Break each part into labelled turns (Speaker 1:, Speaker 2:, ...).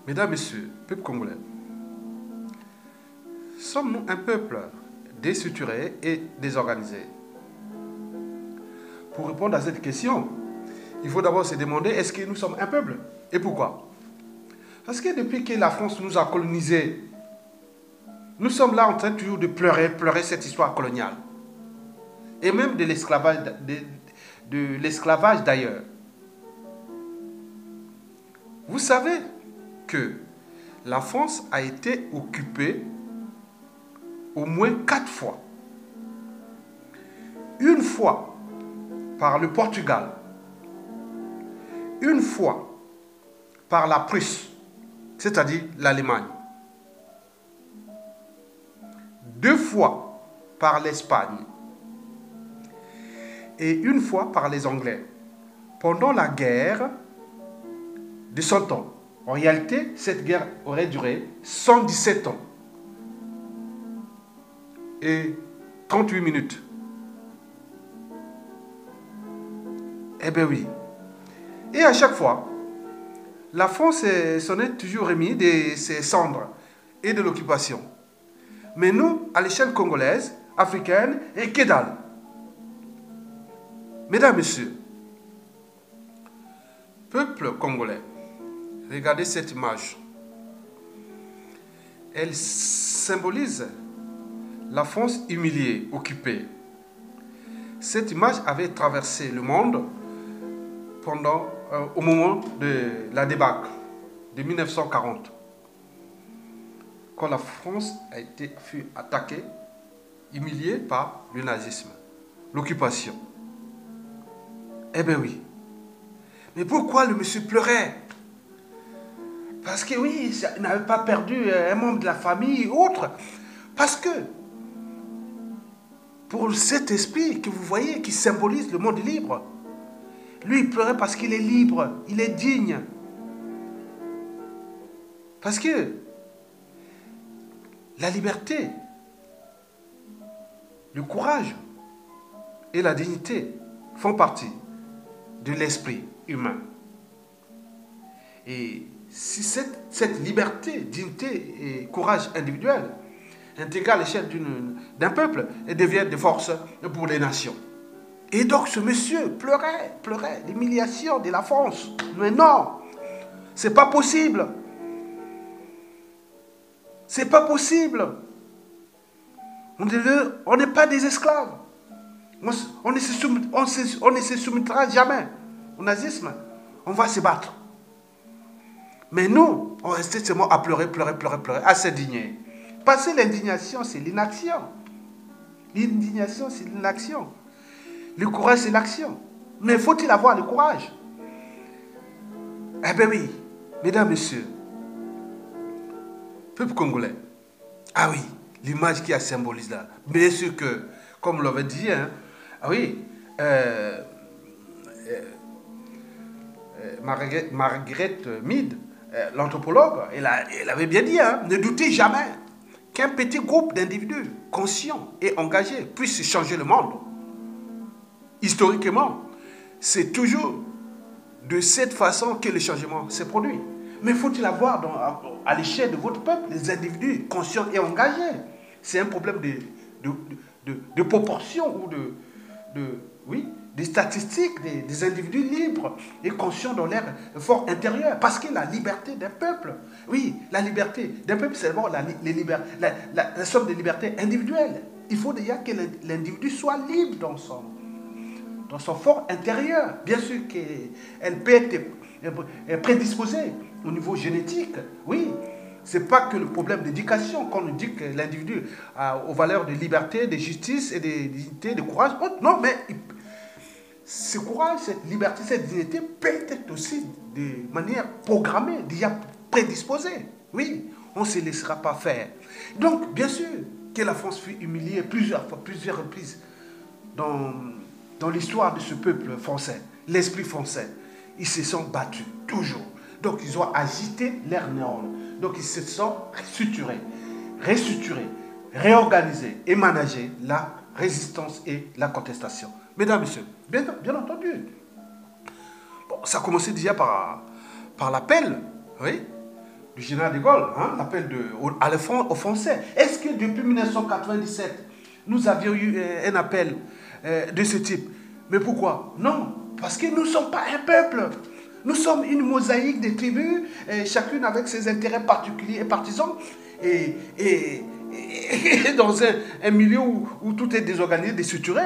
Speaker 1: Mesdames, Messieurs, peuple congolais, sommes-nous un peuple déstructuré et désorganisé? Pour répondre à cette question, il faut d'abord se demander, est-ce que nous sommes un peuple? Et pourquoi? Parce que depuis que la France nous a colonisés, nous sommes là en train toujours de pleurer cette histoire coloniale. Et même de l'esclavage d'ailleurs. Vous savez que la France a été occupée au moins 4 fois. Une fois par le Portugal, une fois par la Prusse, c'est-à-dire l'Allemagne, 2 fois par l'Espagne et une fois par les Anglais pendant la guerre de 100 ans. En réalité, cette guerre aurait duré 117 ans et 38 minutes. Eh bien oui. Et à chaque fois, la France s'en est toujours remise de ses cendres et de l'occupation. Mais nous, à l'échelle congolaise, africaine, et que dalle. Mesdames, Messieurs, peuple congolais, regardez cette image. Elle symbolise la France humiliée, occupée. Cette image avait traversé le monde au moment de la débâcle de 1940. Quand la France fut attaquée, humiliée par le nazisme, l'occupation. Eh bien oui. Mais pourquoi le monsieur pleurait? Parce que oui, il n'avait pas perdu un membre de la famille ou autre. Parce que, pour cet esprit que vous voyez, qui symbolise le monde libre, lui, il pleurait parce qu'il est libre, il est digne. Parce que la liberté, le courage et la dignité font partie de l'esprit humain. Et si cette liberté, dignité et courage individuel intégré à l'échelle d'un peuple et devient de force pour les nations. Et donc ce monsieur pleurait l'humiliation de la France. Mais non, c'est pas possible. C'est pas possible. On n'est pas des esclaves. On ne se soumettra jamais au nazisme. On va se battre. Mais nous, on restait seulement à pleurer, à s'indigner. Parce que l'indignation, c'est l'inaction. L'indignation, c'est l'inaction. Le courage, c'est l'action. Mais faut-il avoir le courage? Eh bien oui, mesdames, messieurs, peuple congolais. Ah oui, l'image qui a symbolisé là. Bien sûr que, comme on l'avait dit, hein, ah oui, Margaret Mead, l'anthropologue, elle avait bien dit, hein, ne doutez jamais qu'un petit groupe d'individus conscients et engagés puisse changer le monde. Historiquement, c'est toujours de cette façon que le changement s'est produit. Mais faut-il avoir à l'échelle de votre peuple des individus conscients et engagés? C'est un problème de proportion ou des statistiques des individus libres et conscients dans leur effort intérieur. Parce que la liberté d'un peuple, oui, la liberté d'un peuple, c'est d'abord la somme de libertés individuelles. Il faut déjà que l'individu soit libre dans son fort intérieur. Bien sûr qu'elle peut être prédisposée au niveau génétique, oui. Ce n'est pas que le problème d'éducation, quand on dit que l'individu a aux valeurs de liberté, de justice et de dignité, de courage. Non, mais ce courage, cette liberté, cette dignité peut être aussi de manière programmée, déjà prédisposée. Oui, on ne se laissera pas faire. Donc, bien sûr que la France fut humiliée plusieurs reprises dans l'histoire de ce peuple français, l'esprit français. Ils se sont battus, toujours. Donc, ils ont agité leurs neurones. Donc, ils se sont restructurés, réorganisés et managés la résistance et la contestation. Mesdames, Messieurs, bien entendu. Bon, ça a commencé déjà par l'appel, oui, du général de Gaulle, hein, l'appel aux Français. Est-ce que depuis 1997, nous avions eu un appel de ce type? Mais pourquoi? Non, parce que nous ne sommes pas un peuple. Nous sommes une mosaïque de tribus, chacune avec ses intérêts particuliers et partisans. Et dans un milieu où tout est désorganisé, déstructuré,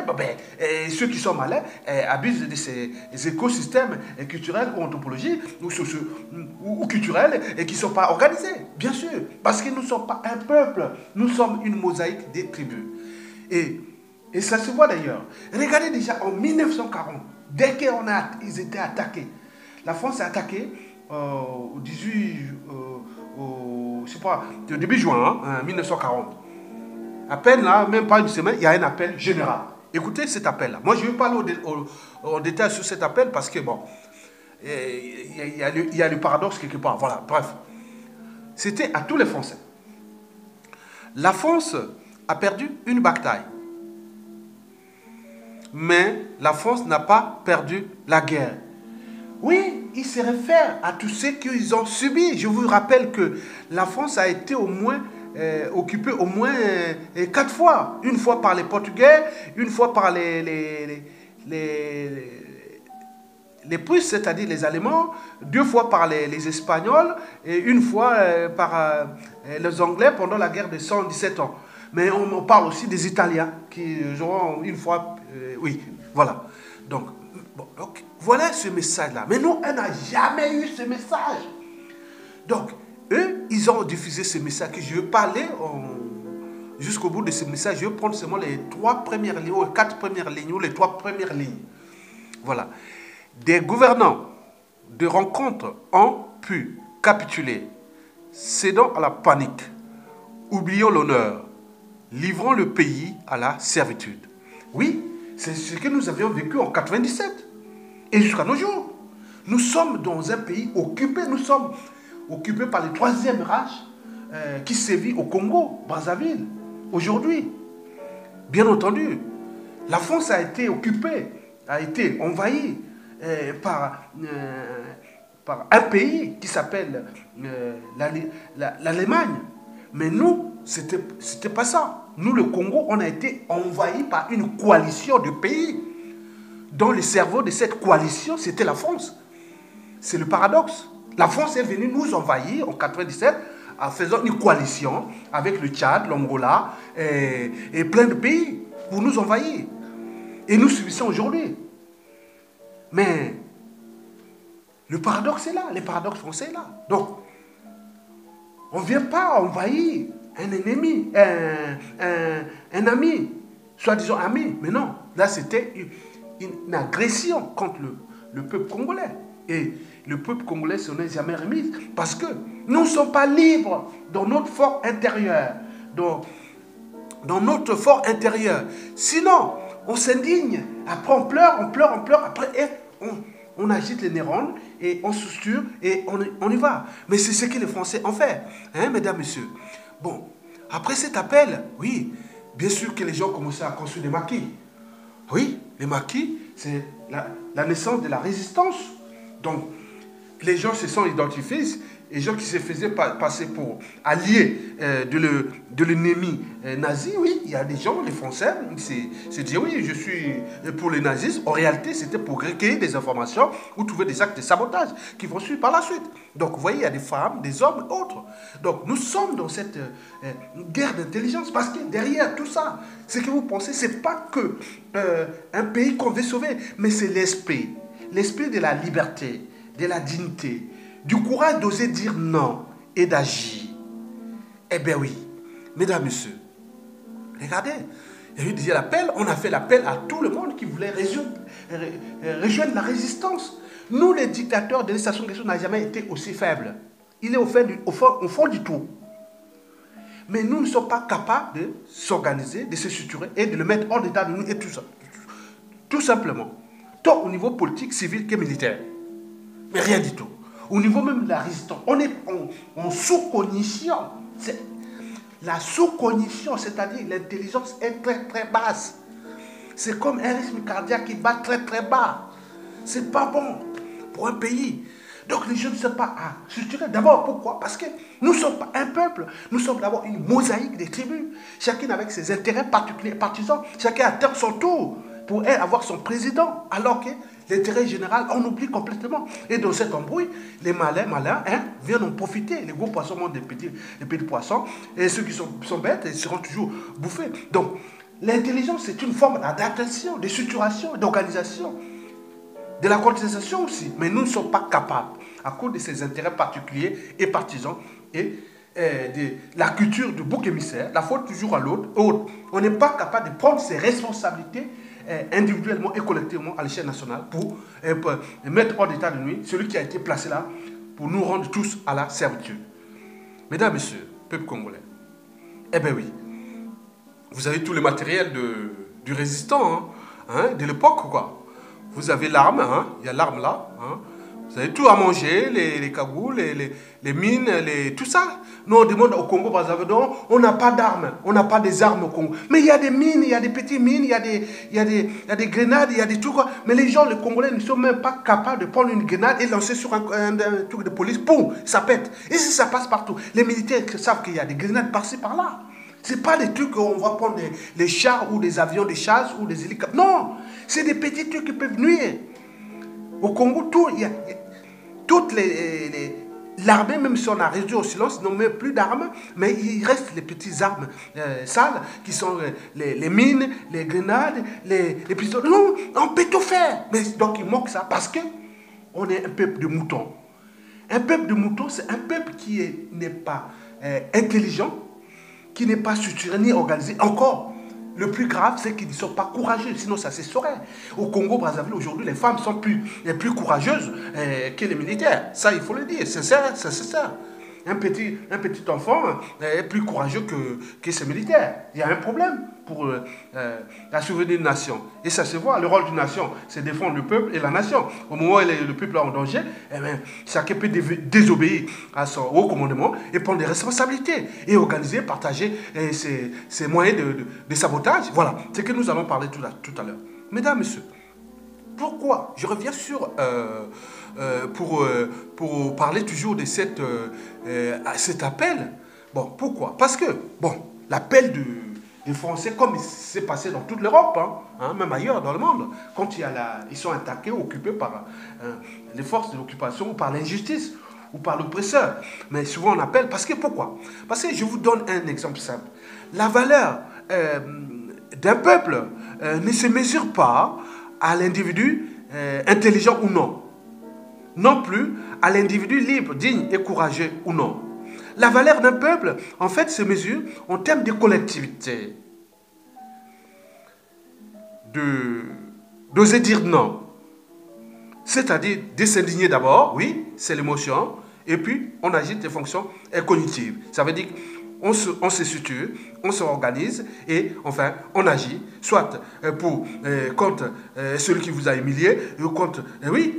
Speaker 1: ceux qui sont malins abusent de ces écosystèmes culturels ou anthropologiques ou culturels et qui ne sont pas organisés, bien sûr, parce que nous ne sommes pas un peuple, nous sommes une mosaïque des tribus. Et ça se voit d'ailleurs. Regardez déjà en 1940, dès qu'ils étaient attaqués, la France est attaquée au 18... je sais pas, au début juin 1940. À peine là, même pas une semaine, il y a un appel général. Écoutez cet appel-là. Moi, je ne vais pas aller en détail sur cet appel parce que, bon, il y a le paradoxe quelque part. Voilà, bref. C'était à tous les Français. La France a perdu une bataille. Mais la France n'a pas perdu la guerre. Oui, il se réfère à tous ceux qu'ils ont subis. Je vous rappelle que la France a été au moins occupée au moins 4 fois. Une fois par les Portugais, une fois par les Prusses, c'est-à-dire les Allemands, 2 fois par les Espagnols et une fois par les Anglais pendant la guerre de 117 ans. Mais on parle aussi des Italiens qui auront une fois... oui, voilà. Donc, voilà ce message-là. Mais nous, on n'a jamais eu ce message. Donc, eux, ils ont diffusé ce message que je vais parler jusqu'au bout de ce message. Je vais prendre seulement les 3 premières lignes, ou les 4 premières lignes, ou les 3 premières lignes. Voilà. Des gouvernants de rencontres ont pu capituler, cédant à la panique, oubliant l'honneur, livrant le pays à la servitude. Oui, c'est ce que nous avions vécu en 97 et jusqu'à nos jours. Nous sommes dans un pays occupé, nous sommes occupés par le 3e Reich qui sévit au Congo, Brazzaville, aujourd'hui. Bien entendu, la France a été occupée, a été envahie par un pays qui s'appelle l'Allemagne. Mais nous, c'était pas ça. Nous, le Congo, on a été envahi par une coalition de pays dont le cerveau de cette coalition, c'était la France. C'est le paradoxe. La France est venue nous envahir en 1997 en faisant une coalition avec le Tchad, l'Angola et plein de pays pour nous envahir. Et nous subissons aujourd'hui. Mais le paradoxe est là, le paradoxe français est là. Donc, on ne vient pas envahir un ennemi, un ami, soi-disant ami. Mais non, là c'était une agression contre le peuple congolais. Et le peuple congolais s'en est jamais remis. Parce que nous ne sommes pas libres dans notre fort intérieur. Dans notre fort intérieur. Sinon, on s'indigne. Après, on pleure. Après, on agite les neurones et on susurre et on y va. Mais c'est ce que les Français ont fait. Hein, mesdames, messieurs. Bon, après cet appel, oui, bien sûr que les gens commençaient à construire des maquis. Oui, les maquis, c'est la naissance de la résistance. Donc, les gens se sont identifiés, les gens qui se faisaient passer pour alliés de l'ennemi nazi, oui, il y a des gens, les Français, se disent oui, je suis pour les nazis. En réalité, c'était pour recueillir des informations ou trouver des actes de sabotage qui vont suivre par la suite. Donc, vous voyez, il y a des femmes, des hommes, autres. Donc, nous sommes dans cette guerre d'intelligence parce que derrière tout ça, ce que vous pensez, ce n'est pas que un pays qu'on veut sauver, mais c'est l'esprit. L'esprit de la liberté, de la dignité, du courage d'oser dire non et d'agir. Eh bien oui, mesdames, messieurs, regardez, il y a eu déjà l'appel, on a fait l'appel à tout le monde qui voulait rejoindre la résistance. Nous, les dictateurs de l'État, n'a jamais été aussi faibles. Il est au fond du tout. Mais nous ne sommes pas capables de s'organiser, de se structurer et de le mettre hors d'état de nous et tout ça. Tout simplement. Tant au niveau politique, civil que militaire. Mais rien du tout. Au niveau même de la résistance, on est en sous-cognition. La sous-cognition, c'est-à-dire l'intelligence est très très basse. C'est comme un rythme cardiaque qui bat très très bas. C'est pas bon pour un pays. Donc les gens ne sont pas à structurer. D'abord, pourquoi? Parce que nous ne sommes pas un peuple, nous sommes d'abord une mosaïque des tribus, chacune avec ses intérêts particuliers, partisans, chacun attend son tour pour avoir son président, alors que l'intérêt général, on oublie complètement. Et dans cet embrouille, les malins viennent en profiter. Les gros poissons mangent des petits poissons, et ceux qui sont bêtes, ils seront toujours bouffés. Donc, l'intelligence, c'est une forme d'adaptation, de structuration, d'organisation, de la contestation aussi. Mais nous ne sommes pas capables, à cause de ces intérêts particuliers et partisans, et de la culture du bouc émissaire, la faute toujours à l'autre. On n'est pas capable de prendre ses responsabilités individuellement et collectivement à l'échelle nationale pour mettre hors d'état de nuit celui qui a été placé là pour nous rendre tous à la servitude. Mesdames, Messieurs, peuple congolais, eh bien oui, vous avez tout le matériel du résistant, de l'époque, quoi. Vous avez l'arme, il y a l'arme là, vous avez tout à manger, les cagoules, les mines, tout ça. Nous, on demande au Congo, par exemple, on n'a pas d'armes, on n'a pas des armes au Congo. Mais il y a des mines, il y a des petites mines, il y a des grenades, il y a des trucs. Mais les gens, les Congolais, ne sont même pas capables de prendre une grenade et lancer sur un truc de police. Boum, ça pète. Et si ça passe partout, les militaires savent qu'il y a des grenades par-ci, par-là. Ce n'est pas des trucs qu'on va prendre les chars ou des avions de chasse ou des hélicoptères. Non, c'est des petits trucs qui peuvent nuire. Au Congo, toutes l'armée, même si on a réduit au silence, n'ont même plus d'armes, mais il reste les petites armes sales, qui sont les mines, les grenades, les pistolets. Non, on peut tout faire. Mais donc, il manque ça parce qu'on est un peuple de moutons. Un peuple de moutons, c'est un peuple qui n'est pas intelligent, qui n'est pas structuré ni organisé. Encore, le plus grave, c'est qu'ils ne sont pas courageux, sinon ça se saurait. Au Congo-Brazzaville, aujourd'hui, les femmes sont plus courageuses que les militaires. Ça, il faut le dire, c'est ça. Un petit enfant est plus courageux que ses militaires. Il y a un problème pour la survie d'une nation. Et ça se voit, le rôle d'une nation, c'est défendre le peuple et la nation. Au moment où le peuple est en danger, chacun peut désobéir à son haut commandement et prendre des responsabilités et organiser, partager ses moyens de sabotage. Voilà, c'est que nous allons parler tout à l'heure. Mesdames, Messieurs, pourquoi? Je reviens sur pour parler toujours de cet appel. Bon, pourquoi? Parce que, l'appel des Français, comme il s'est passé dans toute l'Europe, même ailleurs dans le monde, quand ils sont attaqués, occupés par les forces de l'occupation ou par l'injustice ou par l'oppresseur. Mais souvent on appelle, parce que pourquoi? Parce que je vous donne un exemple simple. La valeur d'un peuple ne se mesure pas à l'individu intelligent ou non. Non plus à l'individu libre, digne et courageux ou non. La valeur d'un peuple, en fait, se mesure en termes de collectivité. D'oser dire non. C'est-à-dire de s'indigner d'abord, oui, c'est l'émotion, et puis on agit des fonctions cognitives. Ça veut dire on se situe, on s'organise et enfin on agit, soit contre celui qui vous a humilié, ou contre,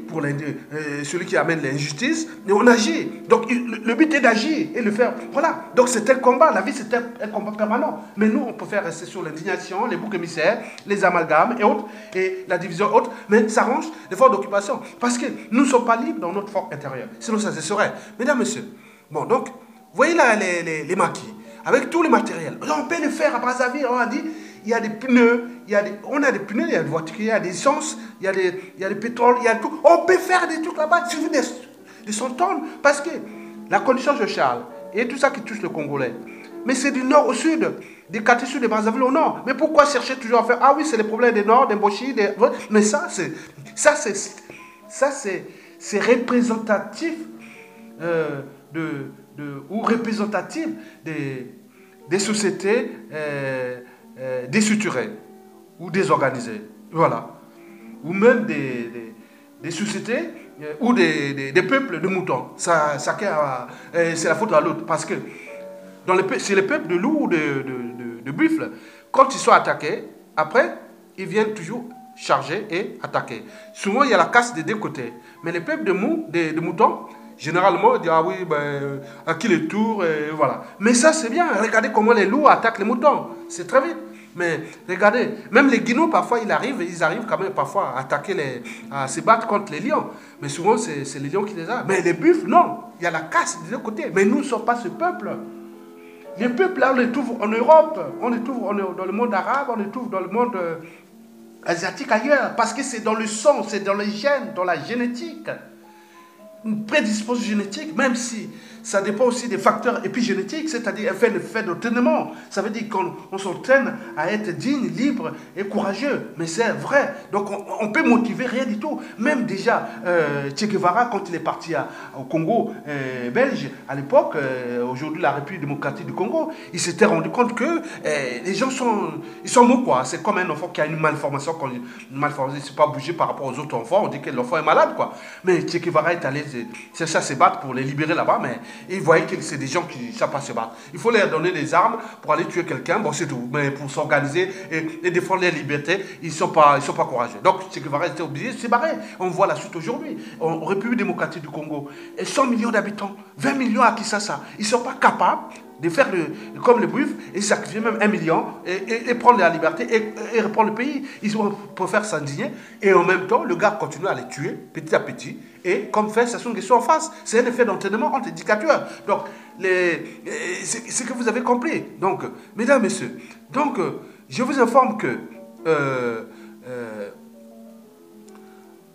Speaker 1: pour celui qui amène l'injustice, et on agit. Donc le but est d'agir et le faire. Voilà, donc c'est un combat, la vie c'est un combat permanent. Mais nous on peut faire rester sur l'indignation, les boucs émissaires, les amalgames et autres, et la division autre, mais ça range les forces d'occupation. Parce que nous ne sommes pas libres dans notre fort intérieur. Sinon ça se saurait. Mesdames, Messieurs, donc, voyez là les maquis, avec tout le matériel. On peut le faire à Brazzaville, on a dit, il y a des pneus, on a des pneus, il y a des voitures, il y a des essences, il y a des pétrole, il y a tout. On peut faire des trucs là-bas, il suffit de s'entendre, parce que la condition sociale et tout ça qui touche le Congolais, mais c'est du nord au sud, des quartiers sud de Brazzaville au nord. Mais pourquoi chercher toujours à faire, ah oui, c'est les problèmes des nord, des Mboshi, mais ça c'est représentatif ou représentatif des sociétés déstructurées ou désorganisées. Voilà. Ou même des sociétés ou des peuples de moutons. C'est la faute à l'autre. Parce que c'est les peuples de loups ou de buffles. Quand ils sont attaqués, après, ils viennent toujours charger et attaquer. Souvent, il y a la casse des deux côtés. Mais les peuples de moutons, généralement, ils disent, ah oui, à qui le tour, voilà. Mais ça, c'est bien. Regardez comment les loups attaquent les moutons. C'est très vite. Mais regardez, même les guineaux, parfois, ils arrivent quand même parfois à attaquer, à se battre contre les lions. Mais souvent, c'est les lions qui les attaquent. Mais les buffles, non. Il y a la casse de l'autre côté. Mais nous ne sommes pas ce peuple. Les peuples, là, on les trouve en Europe, on les trouve dans le monde arabe, on les trouve dans le monde asiatique, ailleurs. Parce que c'est dans le sang, c'est dans les gènes, dans la génétique. Une prédisposition génétique, même si ça dépend aussi des facteurs épigénétiques, c'est-à-dire un fait d'entraînement. Ça veut dire qu'on s'entraîne à être digne, libre et courageux. Mais c'est vrai. Donc on peut motiver rien du tout. Même déjà, Che Guevara, quand il est parti au Congo belge, à l'époque, aujourd'hui la République démocratique du Congo, il s'était rendu compte que les gens sont mous, quoi. C'est comme un enfant qui a une malformation. Quand une malformation, il ne s'est pas bougé par rapport aux autres enfants, on dit que l'enfant est malade, quoi. Mais Che Guevara est allé chercher à se battre pour les libérer là-bas, mais ils voyaient que c'est des gens qui ne savent pas se battre. Il faut leur donner des armes pour aller tuer quelqu'un, bon c'est tout. Mais pour s'organiser et défendre leur liberté, ils ne sont pas courageux. Donc Che Guevara était obligé de se barrer. On voit la suite aujourd'hui. En République démocratique du Congo, 100 millions d'habitants, 20 millions à Kinshasa, ils ne sont pas capables de faire comme les buffles et sacrifier même 1 million et prendre la liberté et reprendre le pays. Ils préfèrent s'indigner et en même temps, le gars continue à les tuer petit à petit et comme fait Sassou Nguesso en face. C'est un effet d'entraînement entre les dictateurs. Donc, c'est ce que vous avez compris. Donc, mesdames, messieurs, donc, je vous informe que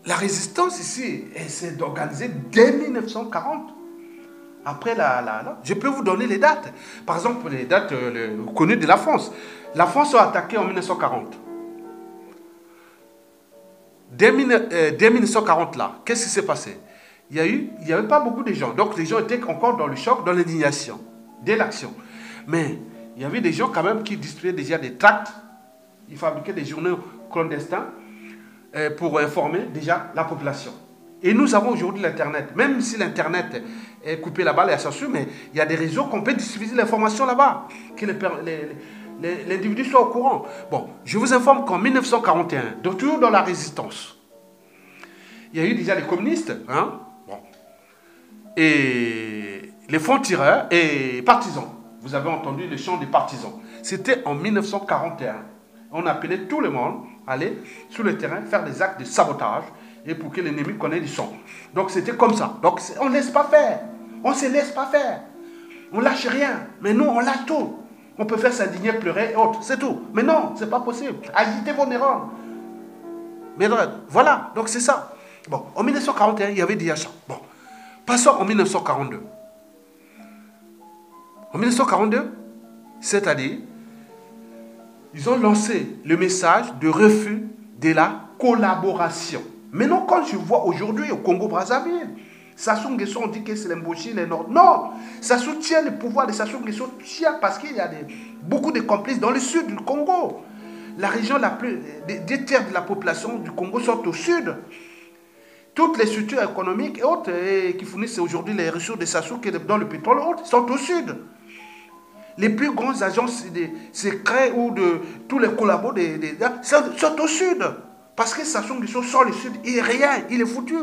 Speaker 1: la résistance ici, elle s'est organisée dès 1940. Après je peux vous donner les dates. Par exemple, les dates connues de la France. La France a attaqué en 1940. Dès 1940, là, qu'est-ce qui s'est passé? Il n'y avait pas beaucoup de gens. Donc, les gens étaient encore dans le choc, dans l'indignation, dès l'action. Mais il y avait des gens quand même qui distribuaient déjà des tracts. Ils fabriquaient des journaux clandestins pour informer déjà la population. Et nous avons aujourd'hui l'Internet. Même si l'Internet est coupé là-bas, il y a censure, mais il y a des réseaux qu'on peut diffuser l'information là-bas, que l'individu soit au courant. Bon, je vous informe qu'en 1941, donc toujours dans la résistance, il y a eu déjà les communistes, hein, bon, et les francs-tireurs et partisans. Vous avez entendu le chant des partisans. C'était en 1941. On appelait tout le monde à aller sur le terrain faire des actes de sabotage et pour que l'ennemi connaisse du sang. Donc c'était comme ça. Donc on ne laisse pas faire. On ne se laisse pas faire. On ne lâche rien. Mais nous, on lâche tout. On peut faire s'indigner, pleurer et autres. C'est tout. Mais non, ce n'est pas possible. Agitez vos neurones. Mais voilà. Donc c'est ça. Bon, en 1941, il y avait déjà ça. Bon, passons en 1942. En 1942, c'est-à-dire, ils ont lancé le message de refus de la collaboration. Maintenant, quand je vois aujourd'hui au Congo-Brazzaville, Sassou Nguesso, on dit que c'est l'embauché, les Nord. Non, ça soutient le pouvoir de Sassou Nguesso parce qu'il y a beaucoup de complices dans le sud du Congo. La région des tiers de la population du Congo sont au sud. Toutes les structures économiques et autres qui fournissent aujourd'hui les ressources de Sassou, dans le pétrole et autres, sont au sud. Les plus grands agences secrets ou de tous les collabos sont au sud. Parce que Sassou Nguesso sort le sud, il est rien, il est foutu.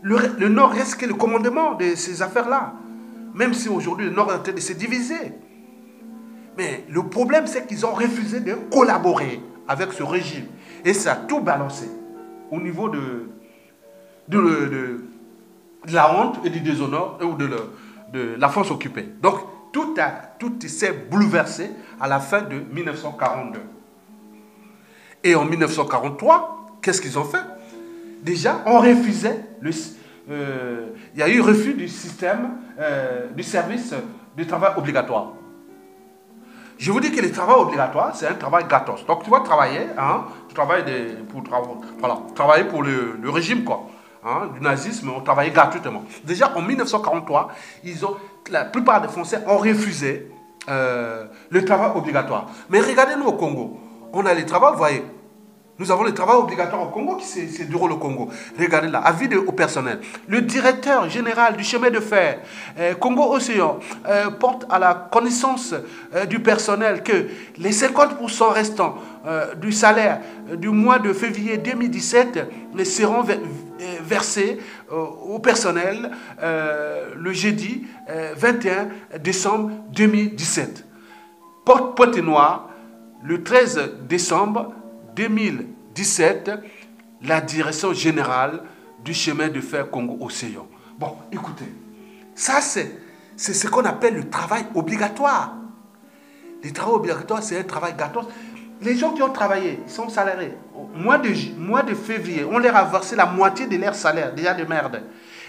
Speaker 1: Le Nord reste que le commandement de ces affaires-là. Même si aujourd'hui le Nord est en train de se diviser. Mais le problème, c'est qu'ils ont refusé de collaborer avec ce régime. Et ça a tout balancé au niveau de la honte et du déshonneur ou de la France occupée. Donc, tout s'est bouleversé à la fin de 1942. Et en 1943, qu'est-ce qu'ils ont fait? Déjà, on refusait, il y a eu refus du système, du service du travail obligatoire. Je vous dis que le travail obligatoire, c'est un travail gratos. Donc, tu vas travailler, hein, tu travailles travailler pour le régime, quoi. Hein, du nazisme, on travaillait gratuitement. Déjà, en 1943, la plupart des Français ont refusé le travail obligatoire. Mais regardez-nous au Congo. On a le travail, vous voyez. Nous avons le travail obligatoire au Congo qui se déroule au Congo. Regardez là, avis au personnel. Le directeur général du chemin de fer Congo-Océan porte à la connaissance du personnel que les 50% restants du salaire du mois de février 2017 seront versés au personnel le jeudi 21 décembre 2017. Pointe-Noire, le 13 décembre 2017, la direction générale du chemin de fer Congo-Océan. Bon, écoutez, ça c'est ce qu'on appelle le travail obligatoire. Le travail obligatoire, c'est un travail gratos. Les gens qui ont travaillé, ils sont salariés. Au mois de février, on leur a versé la moitié de leur salaire, déjà de merde.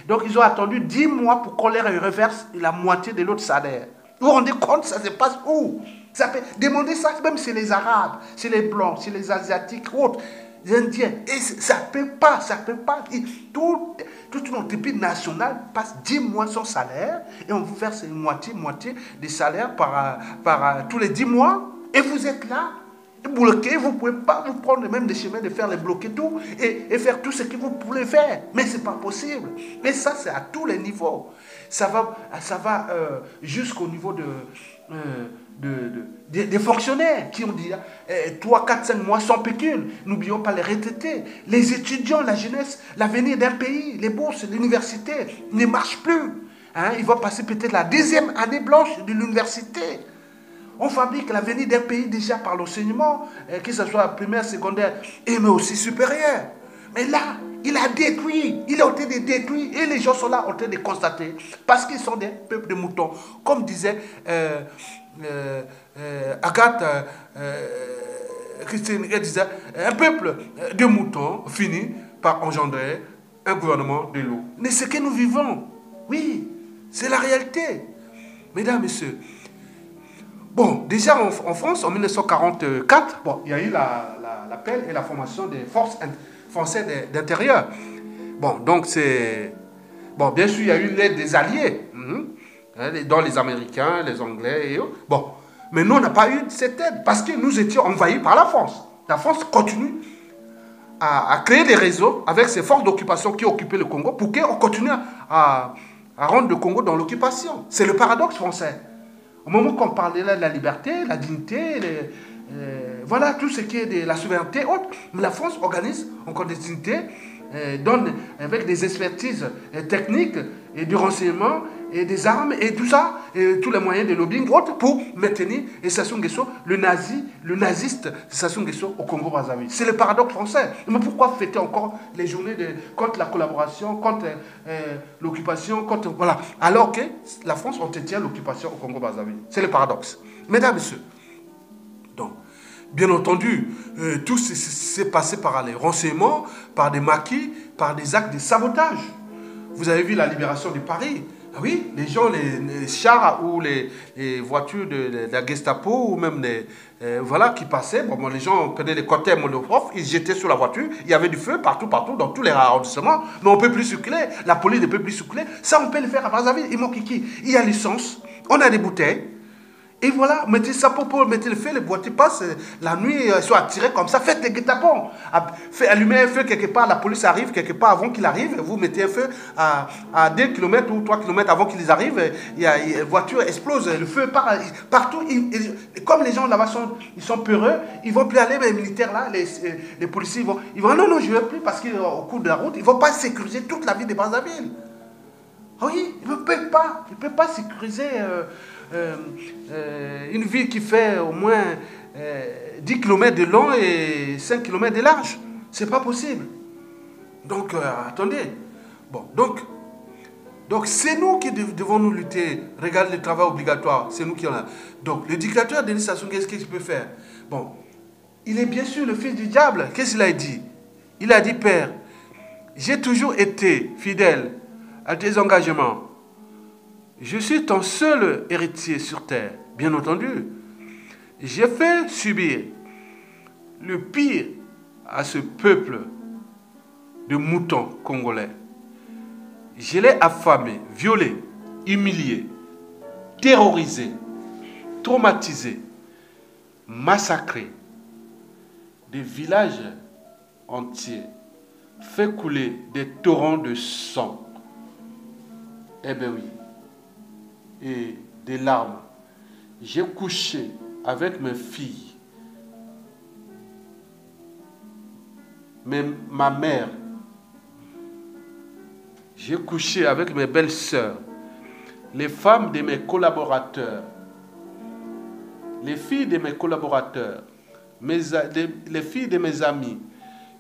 Speaker 1: Donc ils ont attendu 10 mois pour qu'on leur reverse la moitié de l'autre salaire. Vous vous rendez compte, ça se passe où? Ça peut demander ça même chez les Arabes, chez les Blancs, chez les Asiatiques, autres, les Indiens. Et ça ne peut pas, ça ne peut pas. Toute une entreprise nationale passe 10 mois sans salaire et on vous verse une moitié des salaires par tous les 10 mois. Et vous êtes là, bloqué, vous ne pouvez pas vous prendre même des chemins de faire les bloquer tout et faire tout ce que vous pouvez faire. Mais ce n'est pas possible. Et ça, c'est à tous les niveaux. Ça va jusqu'au niveau des fonctionnaires qui ont dit 3, 4, 5 mois sans pécule. N'oublions pas les retraités, les étudiants, la jeunesse, l'avenir d'un pays, les bourses, l'université ne marchent plus. Hein, ils vont passer peut-être la 10e année blanche de l'université. On fabrique l'avenir d'un pays déjà par l'enseignement, que ce soit primaire, secondaire, mais aussi supérieur. Mais là, il a détruit, il est en train de détruire, et les gens sont là en train de constater, parce qu'ils sont des peuples de moutons. Comme disait Agathe Christine, elle disait, un peuple de moutons finit par engendrer un gouvernement de loups. Mais ce que nous vivons, oui, c'est la réalité. Mesdames, Messieurs, bon, déjà en France, en 1944, bon, il y a eu l'appel et la formation des forces françaises d'intérieur. Bon, donc c'est... Bon, bien sûr, il y a eu l'aide des Alliés, dont les Américains, les Anglais et autres. Bon, mais nous, on n'a pas eu cette aide parce que nous étions envahis par la France. La France continue à créer des réseaux avec ses forces d'occupation qui occupaient le Congo pour qu'on continue à rendre le Congo dans l'occupation. C'est le paradoxe français. Au moment qu'on parle de la liberté, la dignité, voilà tout ce qui est de la souveraineté autre, mais la France organise encore des dignités, donne avec des expertises techniques et du renseignement et des armes et tout ça, et tous les moyens de lobbying autres pour maintenir Sassou Nguesso, le naziste Sassou Nguesso au Congo-Brazzaville. C'est le paradoxe français. Mais pourquoi fêter encore les journées contre la collaboration, contre l'occupation, contre... Voilà. Alors que la France entretient l'occupation au Congo-Brazzaville. C'est le paradoxe. Mesdames et messieurs, donc, bien entendu, tout s'est passé par les renseignements, par des maquis, par des actes de sabotage. Vous avez vu la libération de Paris. Ah oui, les gens, les chars ou les voitures de la Gestapo ou même voilà, qui passaient. Bon, les gens prenaient les cocktails Molotov, ils jetaient sur la voiture. Il y avait du feu partout, dans tous les arrondissements. Mais on ne peut plus circuler. La police ne peut plus circuler. Ça, on peut le faire à Brazzaville. Il y a l'essence. On a des bouteilles. Et voilà, mettez ça pour mettez le feu, les boîtiers passent, la nuit, ils sont attirés comme ça, faites des guet-apens. Allumez un feu quelque part, la police arrive quelque part avant qu'il arrive, vous mettez un feu à 2 km ou 3 km avant qu'ils arrivent, la voiture explose, le feu part partout. Comme les gens là-bas sont peureux, ils ne vont plus aller, mais les militaires là, les policiers, ils vont non, je ne veux plus parce qu'au cours de la route, ils ne vont pas sécuriser toute la ville de Brazzaville. Oui, ils ne peuvent pas sécuriser... une ville qui fait au moins 10 km de long et 5 km de large. C'est pas possible. Donc, attendez. Bon, donc c'est nous qui devons nous lutter. Regardez le travail obligatoire. C'est nous qui en avons. Donc, le dictateur Denis Sassou Nguesso, qu'est-ce qu'il peut faire? Bon, il est bien sûr le fils du diable. Qu'est-ce qu'il a dit? Il a dit, Père, j'ai toujours été fidèle à tes engagements. Je suis ton seul héritier sur terre, bien entendu. J'ai fait subir le pire à ce peuple de moutons congolais. Je l'ai affamé, violé, humilié, terrorisé, traumatisé, massacré. Des villages entiers, fait couler des torrents de sang. Eh bien oui. Et des larmes. J'ai couché avec mes filles, ma mère. J'ai couché avec mes belles-sœurs, les femmes de mes collaborateurs. les filles de mes collaborateurs, les filles de mes amis,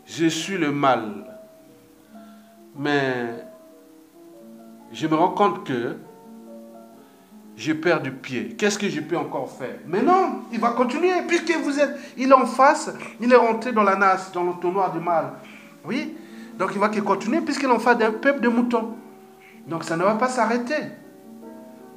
Speaker 1: je suis le mal. Mais je me rends compte que je perds du pied. Qu'est-ce que je peux encore faire? Mais non, il va continuer. Puisque il est en face, il est rentré dans la nasse, dans l'entonnoir du mal. Oui, donc il va continuer puisqu'il est en face d'un peuple de moutons. Donc ça ne va pas s'arrêter.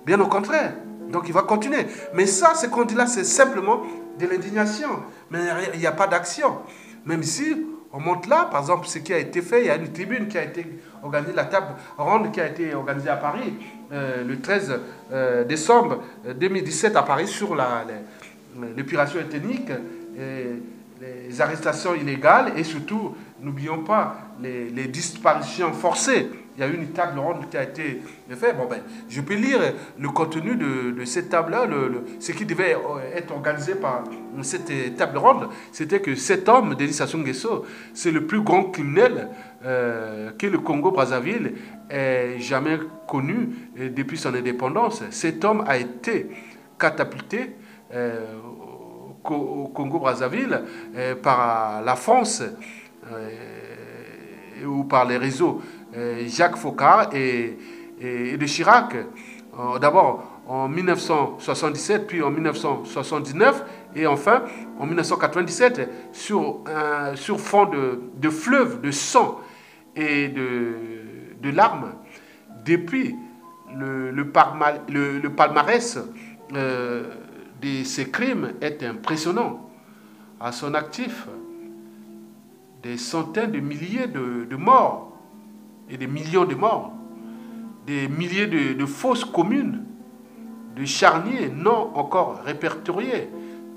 Speaker 1: Bien au contraire. Donc il va continuer. Mais ça, ce qu'on dit là, c'est simplement de l'indignation. Mais il n'y a pas d'action. Même si on monte là, par exemple, ce qui a été fait, il y a une tribune qui a été organisée, la table ronde qui a été organisée à Paris le 13 décembre 2017 à Paris sur l'épuration ethnique, les arrestations illégales et surtout, n'oublions pas, les disparitions forcées. Il y a eu une table ronde qui a été faite. Bon, ben, je peux lire le contenu de cette table-là, ce qui devait être organisé par cette table ronde. C'était que cet homme, Denis Sassou Nguesso, c'est le plus grand criminel que le Congo-Brazzaville ait jamais connu depuis son indépendance. Cet homme a été catapulté au Congo-Brazzaville par la France ou par les réseaux Jacques Foccart et de Chirac. D'abord en 1977, puis en 1979 et enfin en 1997 sur fond de fleuves, de sang et de larmes. Depuis, le palmarès de ces crimes est impressionnant. À son actif, des centaines de milliers de morts et des millions de morts, des milliers de fosses communes, de charniers non encore répertoriés,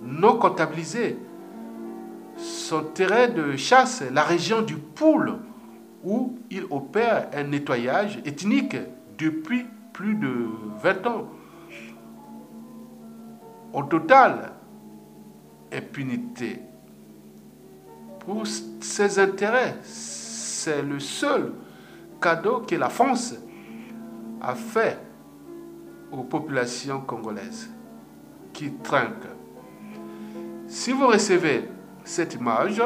Speaker 1: non comptabilisés. Son terrain de chasse, la région du Poul, où il opère un nettoyage ethnique depuis plus de 20 ans. Au total, impunité. Pour ses intérêts, c'est le seul cadeau que la France a fait aux populations congolaises qui trinquent. Si vous recevez cette image,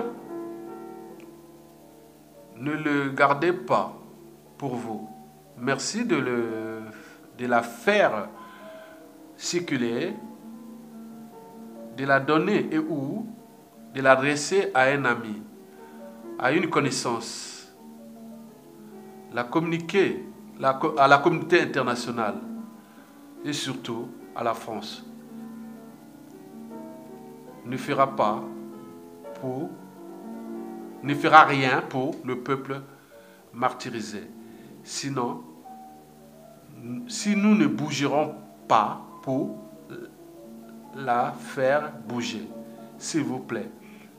Speaker 1: ne le gardez pas pour vous. Merci de la faire circuler, de la donner et ou de l'adresser à un ami, à une connaissance, la communiquer à la communauté internationale et surtout à la France. Ne fera rien pour le peuple martyrisé. Sinon, si nous ne bougerons pas pour la faire bouger, s'il vous plaît,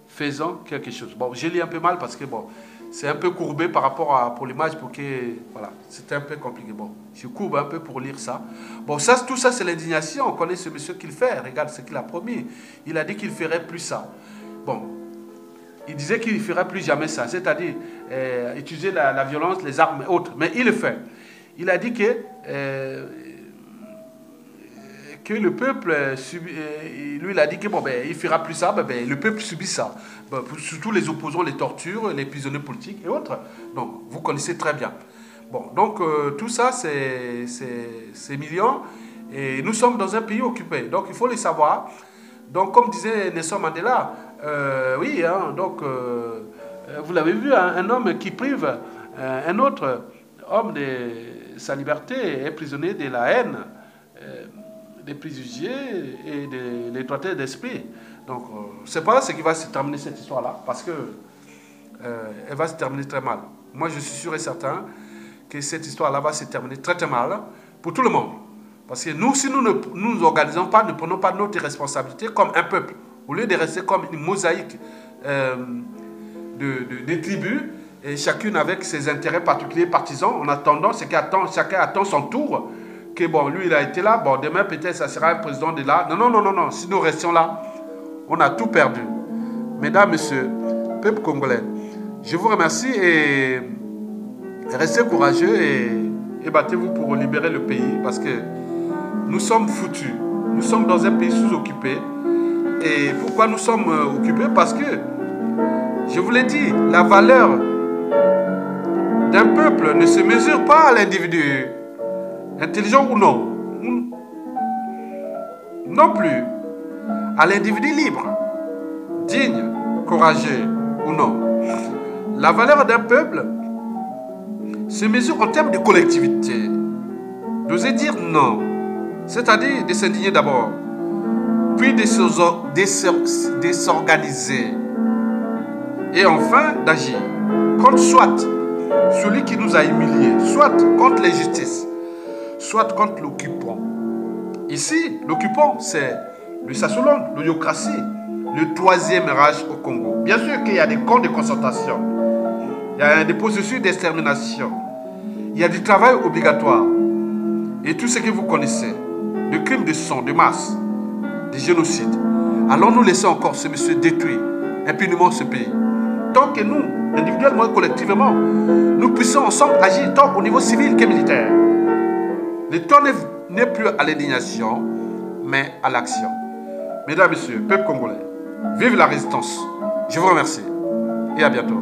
Speaker 1: faisons quelque chose. Bon, j'ai lu un peu mal parce que bon, c'est un peu courbé par rapport pour l'image, pour que voilà, c'était un peu compliqué. Bon, je courbe un peu pour lire ça. Bon, tout ça c'est l'indignation. On connaît ce monsieur qu'il fait. Regarde ce qu'il a promis. Il a dit qu'il ferait plus ça. Bon, il disait qu'il ne ferait plus jamais ça, c'est-à-dire utiliser la violence, les armes et autres. Mais il le fait. Il a dit que le peuple lui il a dit que bon, ben, il fera plus ça, ben, le peuple subit ça. Ben, surtout les opposants, les tortures, les prisonniers politiques et autres. Donc, vous connaissez très bien. Bon, donc tout ça, c'est millions. Et nous sommes dans un pays occupé. Donc, il faut le savoir. Donc, comme disait Nelson Mandela, oui, hein, donc, vous l'avez vu, hein, un homme qui prive un autre homme de sa liberté est prisonnier de la haine, des préjugés et de l'étroitesse d'esprit. Donc, c'est pas là ce qui va se terminer cette histoire-là, parce que elle va se terminer très mal. Moi, je suis sûr et certain que cette histoire-là va se terminer très très mal pour tout le monde. Parce que nous, si nous ne nous organisons pas, ne prenons pas notre responsabilité comme un peuple, au lieu de rester comme une mosaïque des tribus, et chacune avec ses intérêts particuliers, partisans, en attendant, chacun attend son tour, que bon, lui il a été là, bon, demain peut-être ça sera un président de là. Non, si nous restions là, on a tout perdu. Mesdames, messieurs, peuple congolais, je vous remercie et restez courageux et battez-vous pour libérer le pays parce que nous sommes foutus. Nous sommes dans un pays sous-occupé Et pourquoi nous sommes occupés? Parce que, je vous l'ai dit, la valeur d'un peuple ne se mesure pas à l'individu, intelligent ou non. Non plus à l'individu libre, digne, courageux ou non. La valeur d'un peuple se mesure en termes de collectivité. D'oser dire non, c'est-à-dire de s'indigner d'abord, puis de s'organiser, et enfin d'agir contre soit celui qui nous a humiliés, soit contre l'injustice, soit contre l'occupant. Ici, l'occupant, c'est le Sassoulon, l'Oyokratie, le troisième rage au Congo. Bien sûr qu'il y a des camps de concentration, il y a des processus d'extermination, il y a du travail obligatoire, et tout ce que vous connaissez, de crimes de sang, de masse, de génocide. Allons-nous laisser encore ce monsieur détruire impunément ce pays? Tant que nous, individuellement et collectivement, nous puissions ensemble agir tant au niveau civil que militaire. Le temps n'est plus à l'indignation, mais à l'action. Mesdames, Messieurs, peuple congolais, vive la résistance. Je vous remercie et à bientôt.